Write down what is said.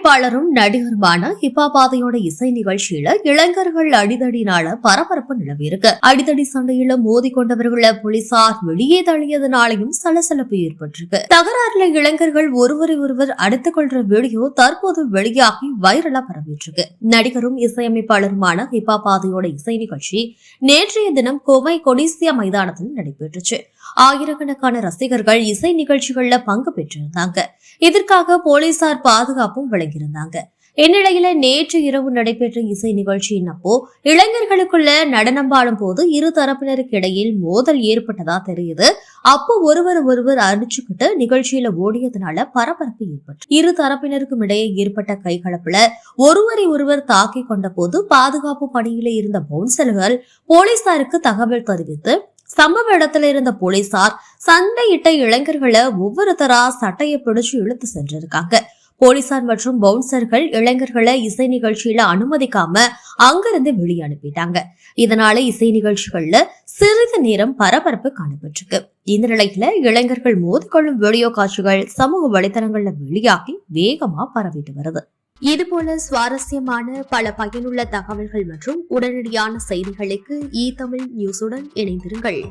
இசையமைப்பாளரும் நடிகருமான ஹிப்பாபாதையோட இசை நிகழ்ச்சியில இளைஞர்கள் அடிதடினால பரபரப்பு நிலவியிருக்கு. அடிதடி சண்டையில மோதி கொண்டவர்களை போலீசார் வெளியே தள்ளியதுனாலையும் சலசலப்பு ஏற்பட்டிருக்கு. தகராறுல இளைஞர்கள் ஒருவரை ஒருவர் அடித்துக் கொள்ற வீடியோ தற்போது வெளியாகி வைரலா பரவிட்டு நடிகரும் இசையமைப்பாளருமான ஹிப்பாபாதையோட இசை நிகழ்ச்சி நேற்றைய தினம் கோவை கொடிசியா மைதானத்தில் நடைபெற்றுச்சு. ஆயிரக்கணக்கான ரசிகர்கள் இசை நிகழ்ச்சிகள்ல பங்கு பெற்றிருந்தாங்க. இதற்காக போலீசார் பாதுகாப்பும் வழங்கியிருந்தாங்க. இந்நிலையில நேற்று இரவு நடைபெற்ற இசை நிகழ்ச்சியின் அப்போ இளைஞர்களுக்குள்ள நடனம் பாடும் போது இரு தரப்பினருக்கு இடையில் மோதல் ஏற்பட்டதா தெரியுது. அப்போ ஒருவர் அடிச்சுக்கிட்டு நிகழ்ச்சியில ஓடியதுனால பரபரப்பு ஏற்பட்டு இரு தரப்பினருக்கும் இடையே ஏற்பட்ட கைகலப்புல ஒருவரை ஒருவர் தாக்கி கொண்ட போது பாதுகாப்பு பணியில இருந்த பவுன்சர்கள் போலீசாருக்கு தகவல் தெரிவித்து சம்பவ இடத்துல இருந்த போலீசார் சண்டையிட்ட இளைஞர்களை ஒவ்வொருத்தரா சட்டையை பிடிச்சு இழுத்து சென்றிருக்காங்க. போலீசார் மற்றும் பவுன்சர்கள் இளைஞர்களை இசை நிகழ்ச்சியில அனுமதிக்காம அங்கிருந்து வெளியே அனுப்பிட்டாங்க. இதனால இசை நிகழ்ச்சிகள்ல சிறிது நேரம் பரபரப்பு காணப்பட்டிருக்கு. இந்த நிலையில இளைஞர்கள் மோதிக்கொள்ளும் வீடியோ காட்சிகள் சமூக வலைதளங்கள்ல வெளியாகி வேகமா பரவிட்டு வருது. இதுபோல சுவாரஸ்யமான பல பயனுள்ள தகவல்கள் மற்றும் உடனடியான செய்திகளுக்கு தமிழ் நியூஸுடன் இணைந்திருங்கள்.